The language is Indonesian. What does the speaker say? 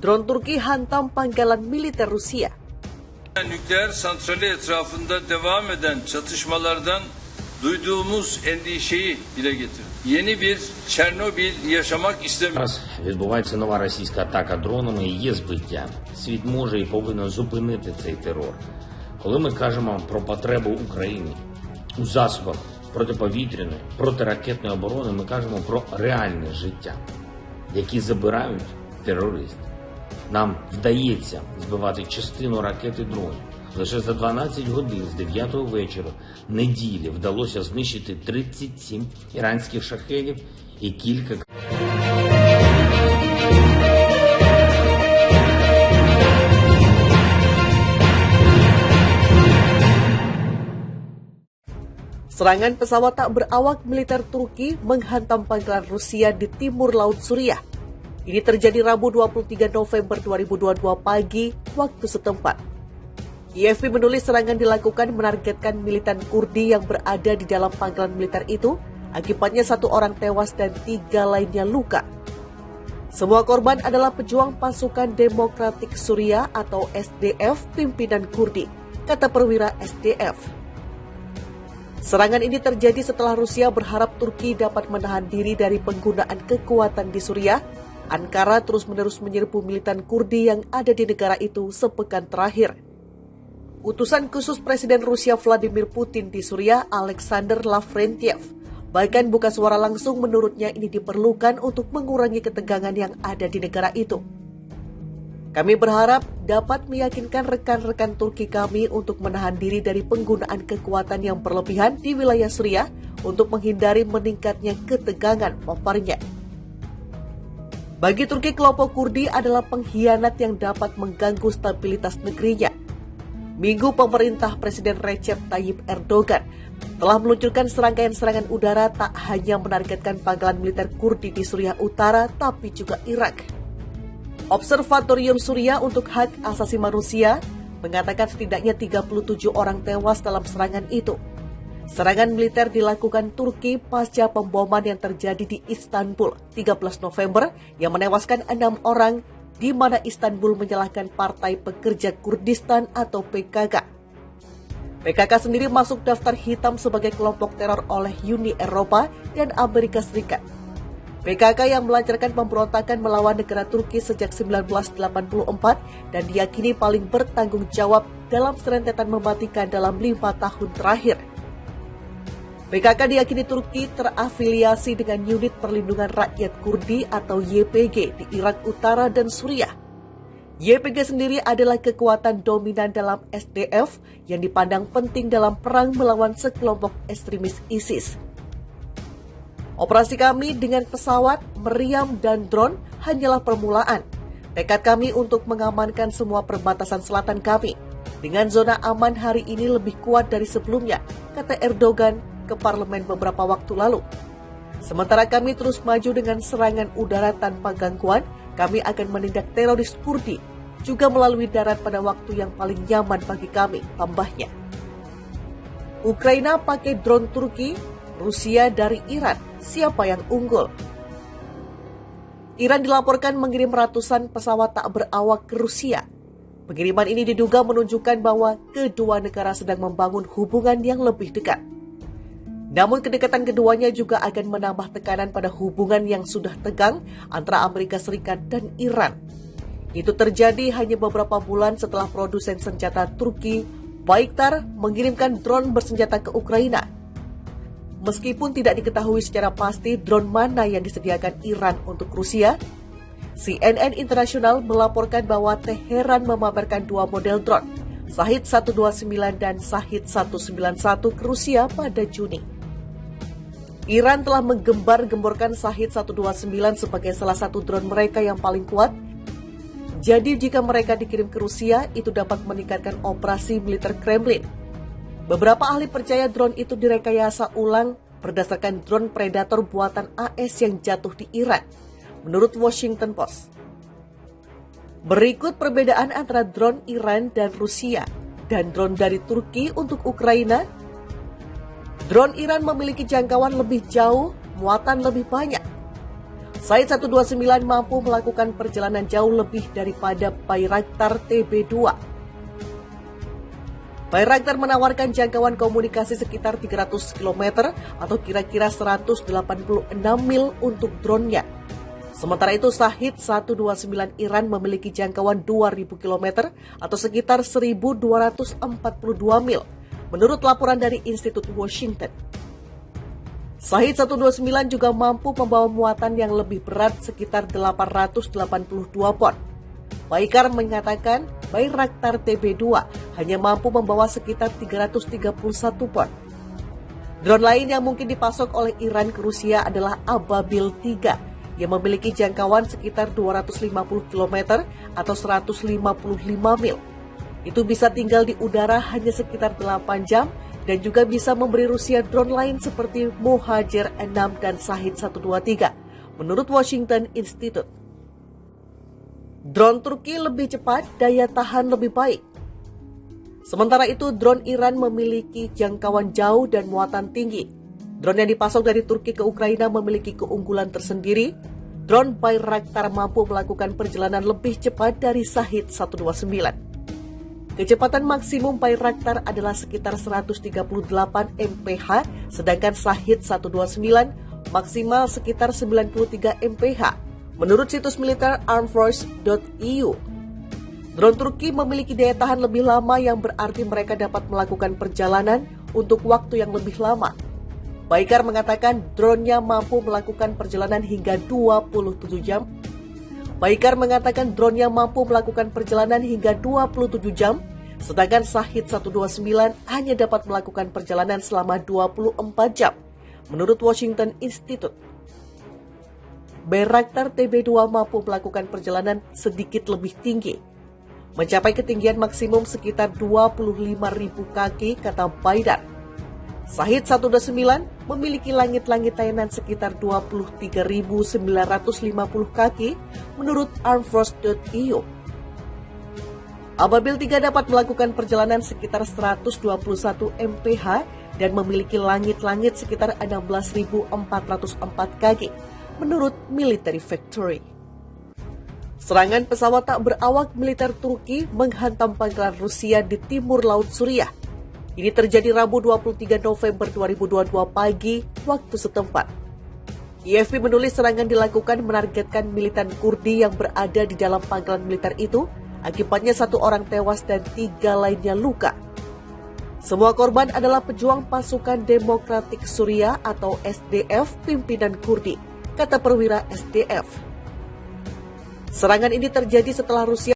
Drone Turki hantam pangkalan militer Rusia. Nükleer santrali etrafında devam eden çatışmalardan duyduğumuz endişeyi dile getirdi. Yeni bir Çernobil yaşamak istemiyoruz. Відбувається нова російська атака дронами і є збиття. Світ може і повинен зупинити цей терор. Коли ми кажемо про потребу України у засобах протиповітряної, протиракетної оборони, ми кажемо про реальне життя, які забирають терористи. Нам вдається збивати частину ракет і дронів. Лише за 12 годин з 9 вечора неділі вдалося знищити 37 іранських шахедів і кілька... Serangan pesawat tak berawak militer Turki menghantam pangkalan Rusia di timur Laut Suriah. Ini terjadi Rabu 23 November 2022 pagi waktu setempat. IFP menulis serangan dilakukan menargetkan militan Kurdi yang berada di dalam pangkalan militer itu. Akibatnya 1 orang tewas dan 3 lainnya luka. Semua korban adalah pejuang pasukan Demokratik Suriah atau SDF pimpinan Kurdi, kata perwira SDF. Serangan ini terjadi setelah Rusia berharap Turki dapat menahan diri dari penggunaan kekuatan di Suriah. Ankara terus-menerus menyerbu militan Kurdi yang ada di negara itu sepekan terakhir. Utusan khusus Presiden Rusia Vladimir Putin di Suriah, Alexander Lavrentiev, bahkan buka suara langsung menurutnya ini diperlukan untuk mengurangi ketegangan yang ada di negara itu. Kami berharap dapat meyakinkan rekan-rekan Turki kami untuk menahan diri dari penggunaan kekuatan yang berlebihan di wilayah Suriah untuk menghindari meningkatnya ketegangan, paparnya. Bagi Turki, kelompok Kurdi adalah pengkhianat yang dapat mengganggu stabilitas negerinya. Minggu pemerintah Presiden Recep Tayyip Erdogan telah meluncurkan serangkaian serangan udara tak hanya menargetkan pangkalan militer Kurdi di Suriah Utara, tapi juga Irak. Observatorium Suriah untuk Hak Asasi Manusia mengatakan setidaknya 37 orang tewas dalam serangan itu. Serangan militer dilakukan Turki pasca pemboman yang terjadi di Istanbul 13 November yang menewaskan 6 orang, di mana Istanbul menyalahkan Partai Pekerja Kurdistan atau PKK. PKK sendiri masuk daftar hitam sebagai kelompok teror oleh Uni Eropa dan Amerika Serikat. PKK yang melancarkan pemberontakan melawan negara Turki sejak 1984 dan diyakini paling bertanggung jawab dalam serentetan mematikan dalam 5 tahun terakhir. PKK diyakini Turki terafiliasi dengan Unit Perlindungan Rakyat Kurdi atau YPG di Irak Utara dan Suriah. YPG sendiri adalah kekuatan dominan dalam SDF yang dipandang penting dalam perang melawan sekelompok ekstremis ISIS. Operasi kami dengan pesawat, meriam, dan drone hanyalah permulaan. Tekad kami untuk mengamankan semua perbatasan selatan kami. Dengan zona aman hari ini lebih kuat dari sebelumnya, kata Erdogan ke parlemen beberapa waktu lalu. Sementara kami terus maju dengan serangan udara tanpa gangguan, kami akan menindak teroris Kurdi, juga melalui darat pada waktu yang paling nyaman bagi kami, tambahnya. Ukraina pakai drone Turki, Rusia dari Iran, siapa yang unggul? Iran dilaporkan mengirim ratusan pesawat tak berawak ke Rusia. Pengiriman ini diduga menunjukkan bahwa kedua negara sedang membangun hubungan yang lebih dekat. Namun kedekatan keduanya juga akan menambah tekanan pada hubungan yang sudah tegang antara Amerika Serikat dan Iran. Itu terjadi hanya beberapa bulan setelah produsen senjata Turki, Bayraktar, mengirimkan drone bersenjata ke Ukraina. Meskipun tidak diketahui secara pasti drone mana yang disediakan Iran untuk Rusia, CNN Internasional melaporkan bahwa Teheran memamerkan 2 model drone, Shahid 129 dan Shahid 191 ke Rusia pada Juni. Iran telah menggembar-gemborkan Shahid 129 sebagai salah satu drone mereka yang paling kuat. Jadi jika mereka dikirim ke Rusia, itu dapat meningkatkan operasi militer Kremlin. Beberapa ahli percaya drone itu direkayasa ulang berdasarkan drone Predator buatan AS yang jatuh di Iran, menurut Washington Post. Berikut perbedaan antara drone Iran dan Rusia dan drone dari Turki untuk Ukraina. Drone Iran memiliki jangkauan lebih jauh, muatan lebih banyak. Shahed 129 mampu melakukan perjalanan jauh lebih daripada Bayraktar TB2. Bayraktar menawarkan jangkauan komunikasi sekitar 300 km atau kira-kira 186 mil untuk drone-nya. Sementara itu Shahed 129 Iran memiliki jangkauan 2000 km atau sekitar 1242 mil, menurut laporan dari Institut Washington. Shahed 129 juga mampu membawa muatan yang lebih berat sekitar 882 pon. Baykar mengatakan Bayraktar TB2 hanya mampu membawa sekitar 331 pon. Drone lain yang mungkin dipasok oleh Iran ke Rusia adalah Ababil 3 yang memiliki jangkauan sekitar 250 km atau 155 mil. Itu bisa tinggal di udara hanya sekitar 8 jam dan juga bisa memberi Rusia drone lain seperti Mohajer 6 dan Shahed 123, menurut Washington Institute. Drone Turki lebih cepat, daya tahan lebih baik. Sementara itu, drone Iran memiliki jangkauan jauh dan muatan tinggi. Drone yang dipasok dari Turki ke Ukraina memiliki keunggulan tersendiri. Drone Bayraktar mampu melakukan perjalanan lebih cepat dari Shahed 129. Kecepatan maksimum Bayraktar adalah sekitar 138 mph, sedangkan Shahed 129 maksimal sekitar 93 mph. Menurut situs militer armedforce.eu, drone Turki memiliki daya tahan lebih lama yang berarti mereka dapat melakukan perjalanan untuk waktu yang lebih lama. Baykar mengatakan drone-nya mampu melakukan perjalanan hingga 27 jam. Baykar mengatakan drone-nya mampu melakukan perjalanan hingga 27 jam, sedangkan Shahed 129 hanya dapat melakukan perjalanan selama 24 jam, menurut Washington Institute. Bayraktar TB2 mampu melakukan perjalanan sedikit lebih tinggi, mencapai ketinggian maksimum sekitar 25.000 kaki, kata Biden. Shahed 129 memiliki langit-langit layanan sekitar 23.950 kaki, menurut armedforce.eu. Ababil 3 dapat melakukan perjalanan sekitar 121 mph dan memiliki langit-langit sekitar 16.404 kaki, menurut Military Factory. Serangan pesawat tak berawak militer Turki menghantam pangkalan Rusia di timur Laut Suriah. Ini terjadi Rabu 23 November 2022 pagi waktu setempat. IFP menulis serangan dilakukan menargetkan militan Kurdi yang berada di dalam pangkalan militer itu. Akibatnya 1 orang tewas dan 3 lainnya luka. Semua korban adalah pejuang pasukan Demokratik Suriah atau SDF pimpinan Kurdi, kata perwira SDF. Serangan ini terjadi setelah Rusia